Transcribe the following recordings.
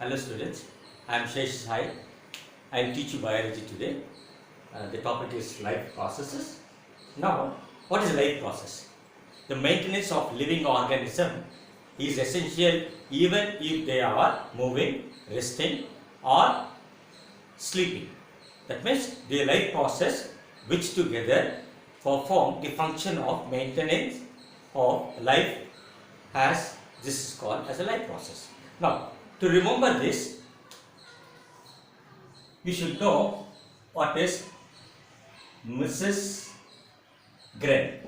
Hello students, I am Shesh Sai. I am teaching biology today. The topic is life processes. Now, what is life process? The maintenance of living organism is essential even if they are moving, resting or sleeping. That means the life process which together perform the function of maintenance of life as this is called as a life process. Now, to remember this, we should know what is Mrs. Gren.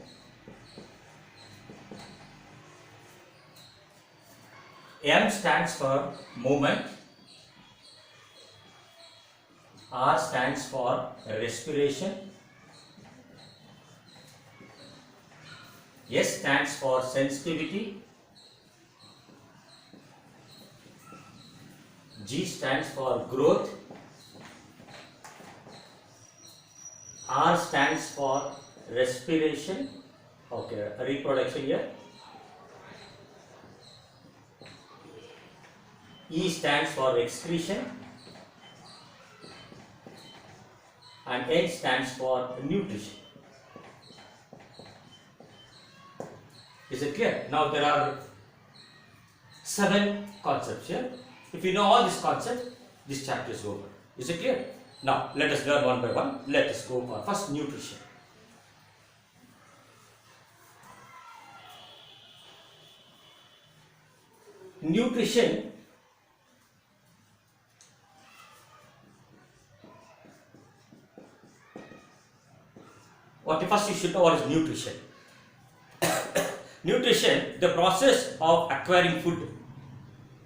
M stands for movement, R stands for respiration, S stands for sensitivity, G stands for growth, R stands for respiration, reproduction here, E stands for excretion, and N stands for nutrition. Is it clear? Now there are 7 concepts here. If you know all these concepts, this chapter is over. Is it clear? Now let us learn one by one. Let us go for first nutrition. Nutrition first you should know what is nutrition. Nutrition, the process of acquiring food,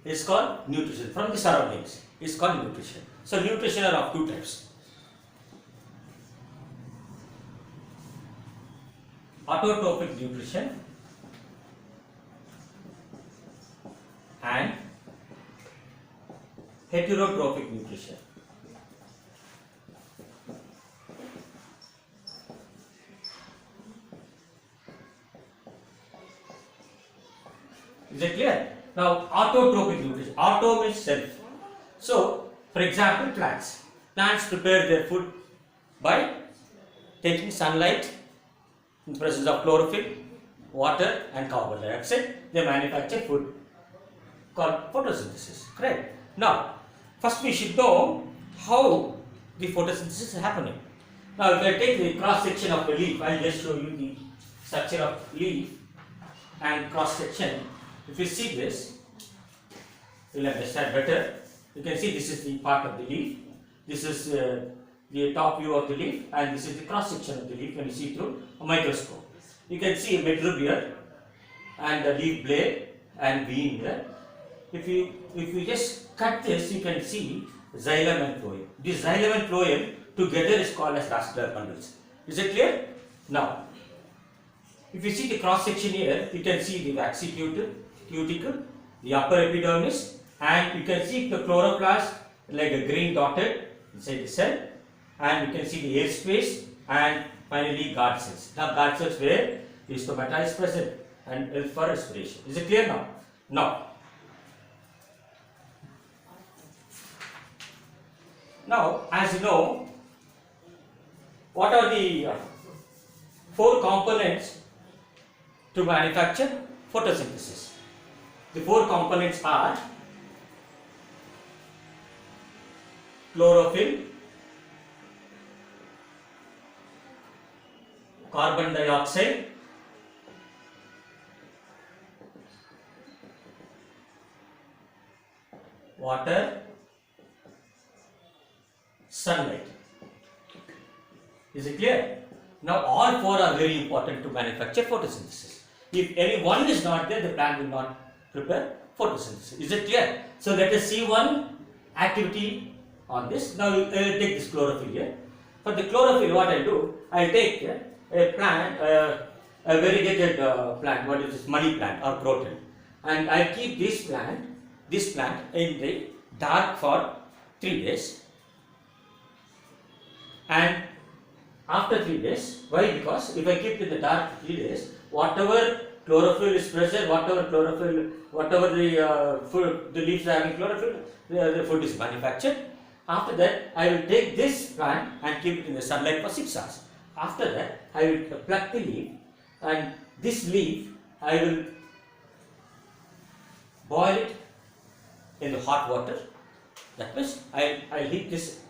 is called nutrition from the surroundings. Is called nutrition. So nutrition are of 2 types. Autotrophic nutrition and heterotrophic nutrition. Is it clear? Now, autotrophic nutrition. Auto means self. So, for example, plants. Plants prepare their food by taking sunlight in the presence of chlorophyll, water and carbon dioxide. They manufacture food called photosynthesis. Correct? Now, first we should know how the photosynthesis is happening. Now, if I take the cross section of a leaf, I will just show you the structure of leaf and cross section. If you see this, you will understand better. You can see this is the part of the leaf. This is the top view of the leaf, and this is the cross section of the leaf when you see through a microscope. You can see a midrib here, and the leaf blade and vein here. If you just cut this, you can see xylem and phloem. This xylem and phloem together is called as vascular bundles. Is it clear? Now, if you see the cross section here, you can see the waxy cuticle, the upper epidermis, and you can see the chloroplast like a green dotted inside the cell, and you can see the air space, and finally guard cells. Now guard cells where the stomata is present and help for respiration. Is it clear now? Now, as you know, what are the 4 components to manufacture photosynthesis? The 4 components are chlorophyll, carbon dioxide, water, sunlight. Is it clear? Now all 4 are very important to manufacture photosynthesis. If any one is not there, the plant will not prepare photosynthesis. Is it clear? So let us see one activity on this. Now I will take this chlorophyll here. For the chlorophyll, what I do, I will take a plant, a variegated plant, what is this, money plant or croton, and I will keep this plant in the dark for 3 days, and after 3 days, why? Because if I keep it in the dark 3 days, whatever chlorophyll is present, whatever the leaves are having chlorophyll, the food is manufactured. After that, I will take this plant and keep it in the sunlight for 6 hours. After that, I will pluck the leaf, and this leaf I will boil it in the hot water. That means I'll heat this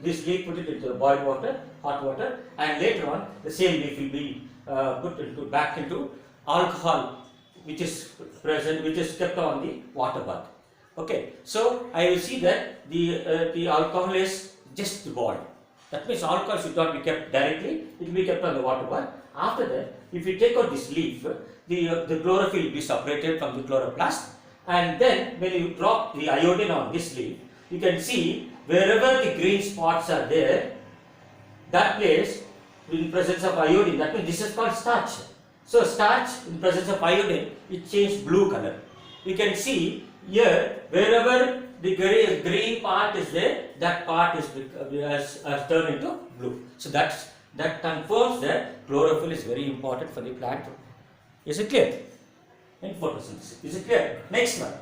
leaf, put it into the boiled water, hot water, and later on the same leaf will be put back into alcohol, which is present, which is kept on the water bath. Okay, so I will see that the alcohol is just boiled. That means alcohol should not be kept directly; it will be kept on the water bath. After that, if you take out this leaf, the chlorophyll will be separated from the chloroplast, and then when you drop the iodine on this leaf, you can see wherever the green spots are there, that place in presence of iodine. That means this is called starch. So starch in presence of iodine, it changed blue color. You can see here wherever the green part is there, that part is has turned into blue. So that confirms that chlorophyll is very important for the plant. Is it clear? In photosynthesis. Is it clear? Next one.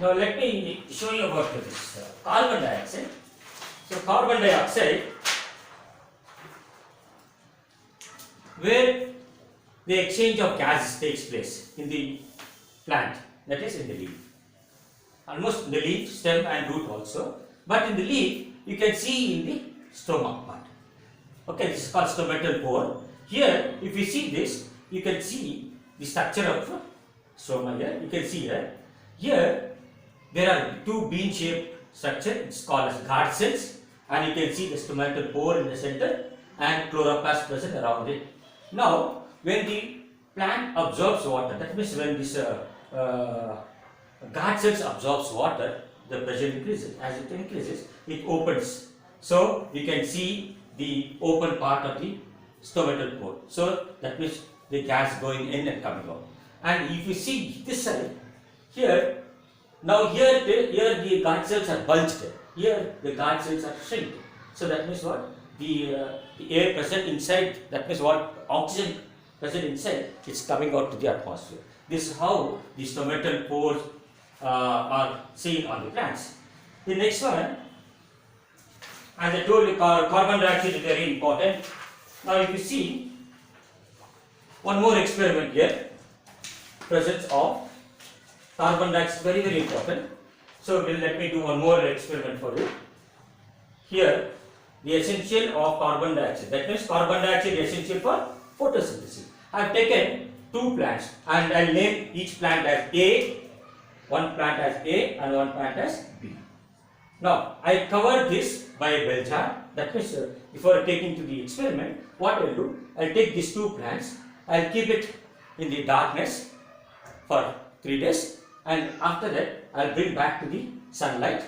Now let me show you about this carbon dioxide. So carbon dioxide, where the exchange of gases takes place in the plant, that is in the leaf. Almost in the leaf, stem and root also. But in the leaf, you can see in the stomach part. Okay, this is called stomatal pore. Here, if you see this, you can see the structure of stoma here. You can see here. Here, there are two bean-shaped structure. It's called as guard cells, and you can see the stomatal pore in the center and chloroplast present around it. Now, when the plant absorbs water, that means when this guard cells absorbs water, the pressure increases. As it increases, it opens. So you can see the open part of the stomatal pore. So that means the gas going in and coming out. And if you see this side, here, now here the guard cells are bulged. Here the guard cells are shrinked. So that means what? The air present inside, that means what? Oxygen present inside, it's coming out to the atmosphere. This is how the stomatal pores are seen on the plants. The next one, as I told you, carbon dioxide is very important. Now if you see one more experiment here, presence of carbon dioxide, very very important. So let me do one more experiment for you. Here, the essential of carbon dioxide, that means carbon dioxide is essential for photosynthesis. I have taken two plants and I will name each plant as A, one plant as A and one plant as B. Now, I cover this by a bell jar. That means before taking to the experiment, what I will do, I will take these two plants, I will keep it in the darkness for 3 days, and after that I will bring back to the sunlight,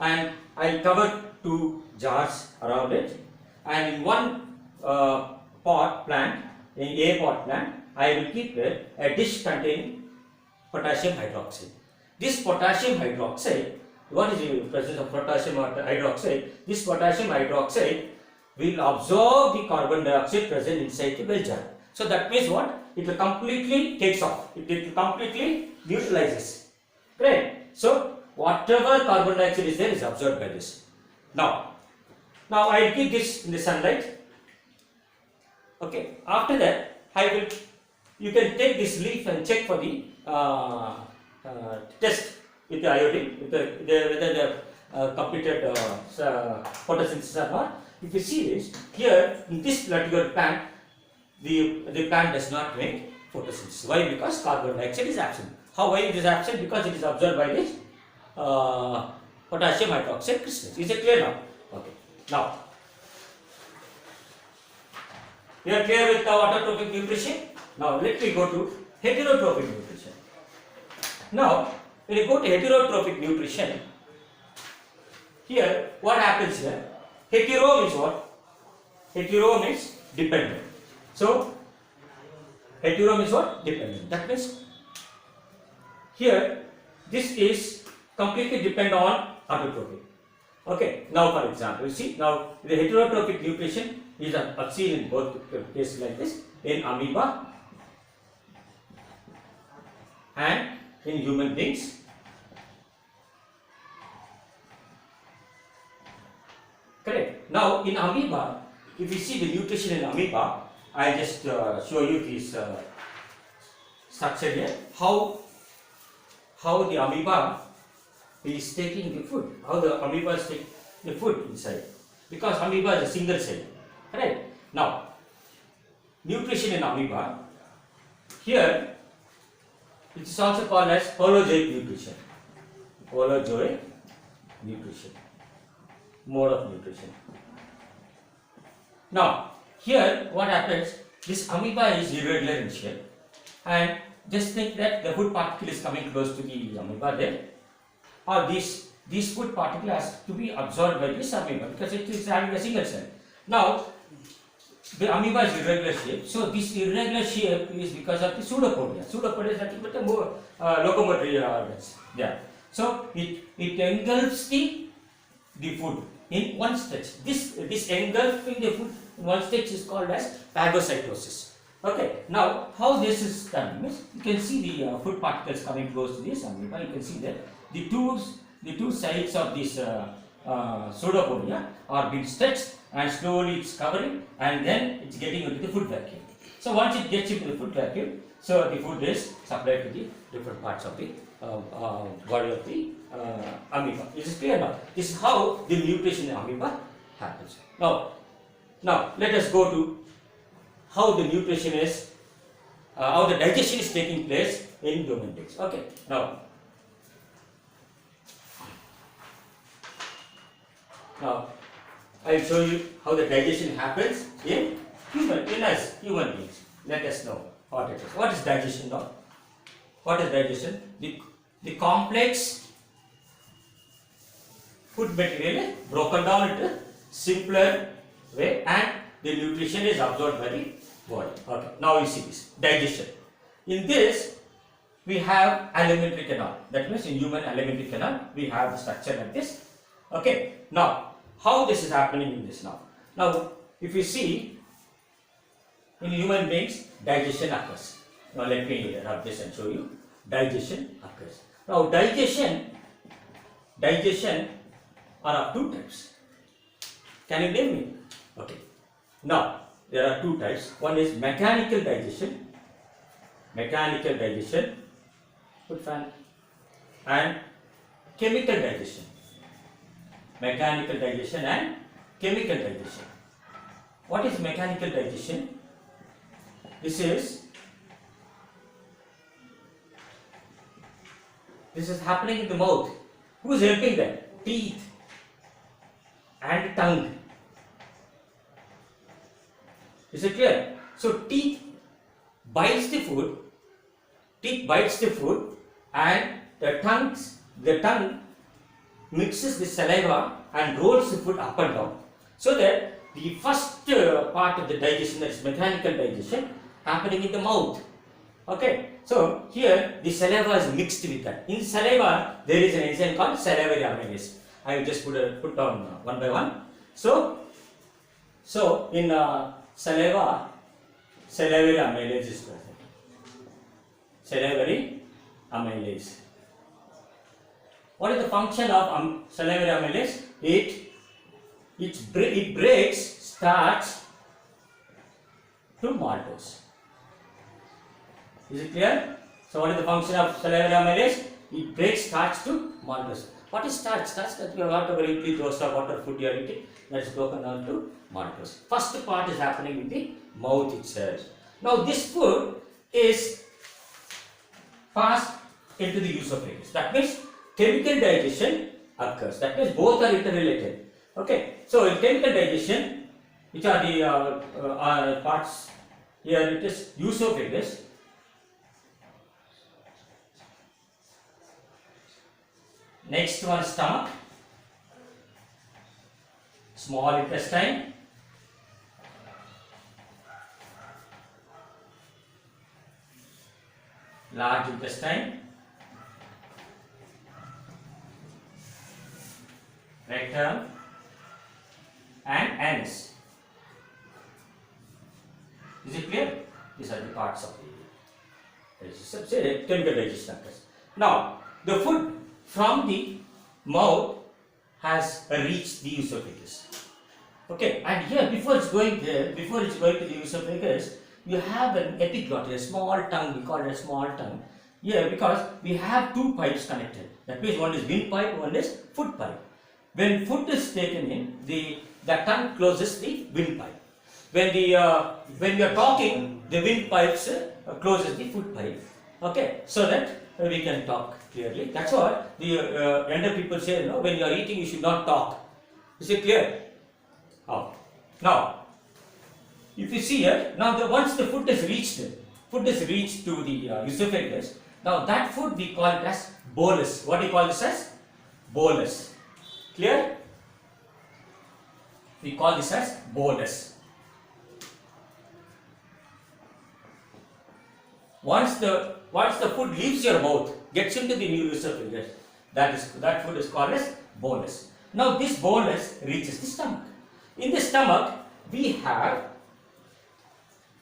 and I will cover two jars around it, and in one pot plant, in A pot plant, I will keep there a dish containing potassium hydroxide. This potassium hydroxide, what is the presence of potassium hydroxide? This potassium hydroxide will absorb the carbon dioxide present inside the bell jar. So that means what? It will completely takes off. It will completely neutralizes. Right? So whatever carbon dioxide is there is absorbed by this. Now I will keep this in the sunlight. Okay. After that, you can take this leaf and check for the test with the iodine, whether the completed photosynthesis or not. If you see this, here in this particular plant, the plant does not make photosynthesis. Why? Because carbon dioxide is absent. How? Why it is absent? Because it is absorbed by this potassium hydroxide crystals. Is it clear now? Okay. Now, we are clear with the autotrophic nutrition. Now, let me go to heterotrophic nutrition. Now, when you go to heterotrophic nutrition, here what happens here? Hetero means what? Hetero means dependent. So, hetero means what? Dependent. That means here this is completely dependent on autotrophic. Okay. Now, for example, you see now the heterotrophic nutrition is seen in both cases like this. In amoeba, and in human beings. Correct. Now in amoeba, if you see the nutrition in amoeba, I just show you this structure here. How the amoeba is taking the food. How the amoeba is taking the food inside. Because amoeba is a single cell. Correct. Now nutrition in amoeba. Here it is also called as holozoic nutrition. Holozoic nutrition. Mode of nutrition. Now, here what happens, this amoeba is irregular in shape, and just think that the food particle is coming close to the amoeba there, or this food particle has to be absorbed by this amoeba because it is having a single cell. Now, the amoeba is irregular shape, so this irregular shape is because of the pseudopodia. Pseudopodia is nothing but the more locomotory organs. Yeah. So it engulfs the food in one stretch. This engulfing the food in one stretch is called as phagocytosis. Okay. Now, how this is done means you can see the food particles coming close to this amoeba. You can see that the two sides of this pseudopodia are being stretched, and slowly it's covering, and then it's getting into the food vacuum. So once it gets into the food vacuum, so the food is supplied to the different parts of the body of the amoeba. Is it clear now? This is how the nutrition in amoeba happens. Now let us go to how the nutrition is, how the digestion is taking place in human beings. Okay. Now I will show you how the digestion happens in human beings. Let us know what it is. What is digestion now? What is digestion? The complex food material is broken down into simpler way, and the nutrition is absorbed by the body. Okay. Now you see this digestion. In this we have alimentary canal. That means in human alimentary canal we have the structure like this. Okay. Now how this is happening in this now? Now if you see in human beings, digestion occurs. Now let me rub this and show you. Digestion occurs. Now digestion are of two types. Can you name me? Okay. Now there are two types. One is mechanical digestion. Good fan. And chemical digestion. Mechanical digestion and chemical digestion. What is mechanical digestion? This is happening in the mouth. Who is helping them? Teeth and tongue. Is it clear? So teeth bites the food, and the tongue mixes the saliva and rolls the food up and down. So that the first part of the digestion, that is mechanical digestion, happening in the mouth. Okay. So here the saliva is mixed with that. In saliva there is an enzyme called salivary amylase. I will just put down one by one. So in saliva, salivary amylase is present. Salivary amylase. What is the function of salivary amylase? It breaks starch to maltose. Is it clear? So what is the function of salivary amylase? It breaks starch to maltose. What is starch? Starch that you have to eat dosa, water, food you are eating, that is broken down to maltose. First part is happening in the mouth itself. Now this food is passed into the esophagus. That means chemical digestion occurs. That means both are interrelated. Okay. So in chemical digestion, which are the parts? Here it is esophagus. Next one, stomach, small intestine, large intestine, rectum, and anus. Is it clear? These are the parts of the say chemical digestion occurs. Now, the food from the mouth has reached the esophagus. Okay, and here before it's going there, before it's going to the esophagus, you have an epiglottis, a small tongue. We call it a small tongue. Here, because we have two pipes connected. That means one is windpipe, one is food pipe. When food is taken in, the tongue closes the windpipe. When you are talking, the windpipes closes the food pipe. Okay, so that we can talk clearly. That's why the younger people say, no, when you are eating, you should not talk. Is it clear? Oh. Now, if you see here, now once the food is reached to the esophagus. Now that food we call it as bolus. What do you call this as? Bolus. Clear? We call this as bolus. Once the food leaves your mouth, gets into the new esophagus, that food is called as bolus. Now this bolus reaches the stomach. In the stomach, we have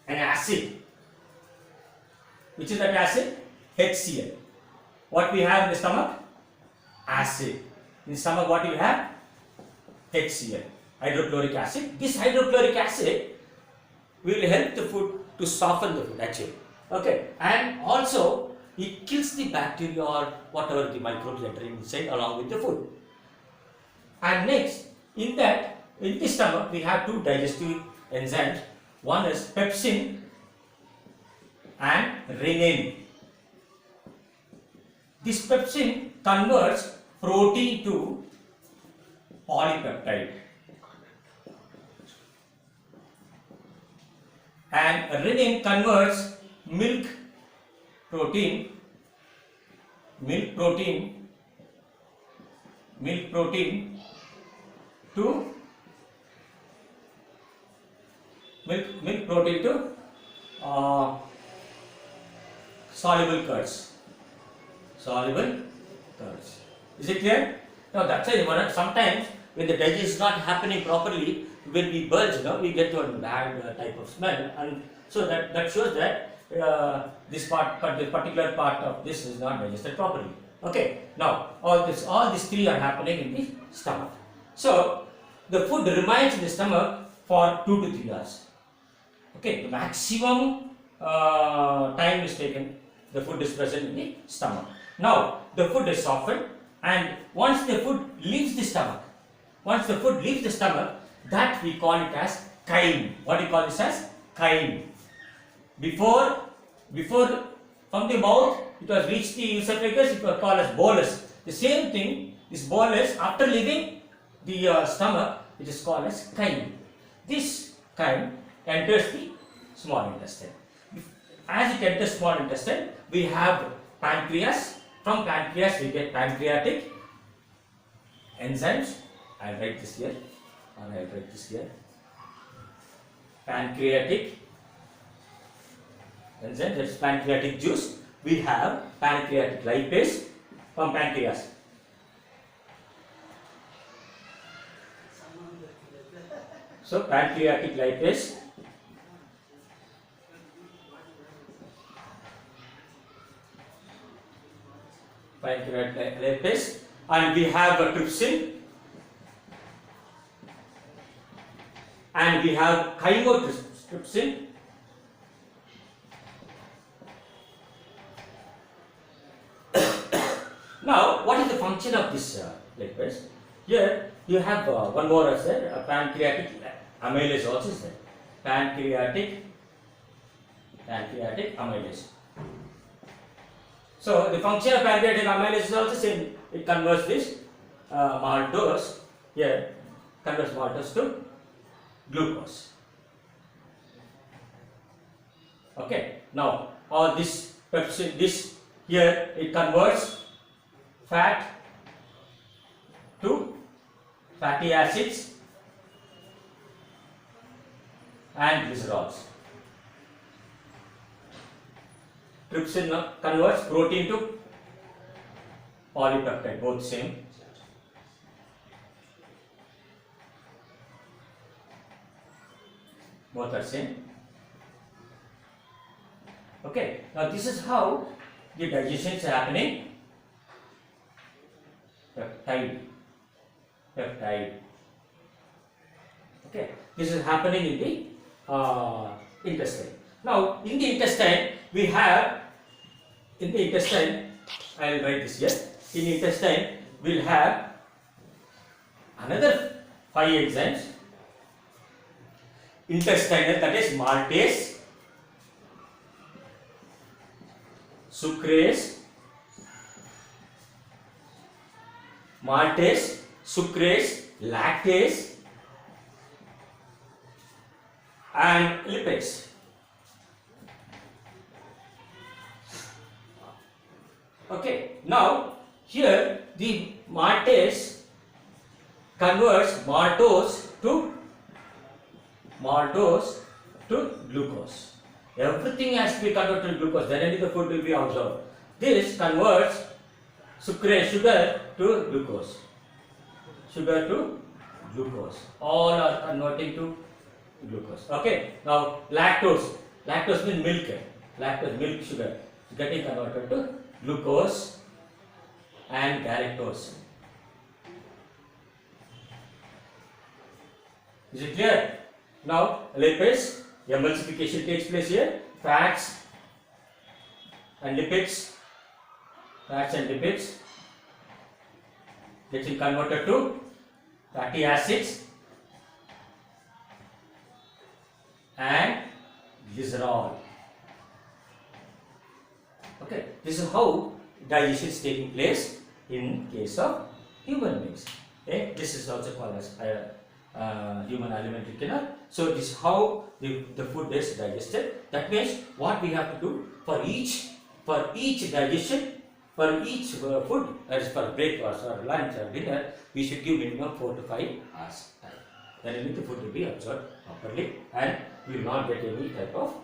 an acid. Which is that acid? HCl. What we have in the stomach? Acid. In the stomach, what do we have? HCl, hydrochloric acid. This hydrochloric acid will help the food to soften the food actually. Okay, and also it kills the bacteria or whatever the microbes entering inside along with the food. And next, in the stomach, we have two digestive enzymes. One is pepsin and renin. This pepsin converts protein to polypeptide, and renin converts milk protein to soluble curds. Is it clear? Now that's why sometimes when the digestion is not happening properly, when we bulge, we get one bad type of smell, and so that shows that this particular part of this is not digested properly. Okay. Now all these three are happening in the stomach. So the food remains in the stomach for 2 to 3 hours. Okay. The maximum time is taken. The food is present in the stomach. Now the food is softened, and once the food leaves the stomach, that we call it as chyme. What do you call this as? Chyme. Before from the mouth it was reached the esophagus, it was called as bolus. The same thing, this bolus after leaving the stomach, it is called as chyme. This chyme enters the small intestine. As it enters small intestine, we have pancreas. From pancreas we get pancreatic enzymes. I will write this here, Pancreatic enzyme, that is pancreatic juice. We have pancreatic lipase from pancreas. So pancreatic lipase, and we have trypsin, and we have chymotrypsin. Now, what is the function of this lipase? Here you have one more as there, pancreatic amylase also is there. Pancreatic amylase. So the function of pancreatic amylase is also same. It converts this maltose, here converts maltose to glucose. Okay. Now all this pepsin, this here it converts fat to fatty acids and glycerols. Trypsin converts protein to polypeptide, both same. Both are same. Okay, now this is how the digestion is happening. Peptide, peptide. Okay, this is happening in the intestine. Now, in the intestine, we have, in the intestine, I will write this here. In the intestine, we'll have another 5 enzymes. Intestinal, that is maltase, sucrase, maltase, sucrase, lactase, and lipase. Okay, now here the maltase converts maltose to glucose. Everything has to be converted to glucose, then only the food will be absorbed. This converts sugar to glucose. Sugar to glucose. All are converting to glucose. Okay. Now lactose. Lactose means milk. Lactose, milk sugar, is getting converted to glucose and galactose. Is it clear? Now lipase, emulsification takes place here. Fats and lipids getting converted to fatty acids and glycerol. Okay, this is how digestion is taking place in case of human beings. Okay, this is also called as human alimentary canal. So this is how the food is digested. That means what we have to do for each digestion, for each food, as for breakfast or lunch or dinner, we should give minimum 4 to 5 hours time. Then only the food will be absorbed properly and we will not get any type of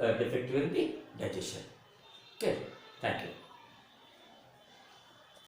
defect in the digestion. Okay, thank you.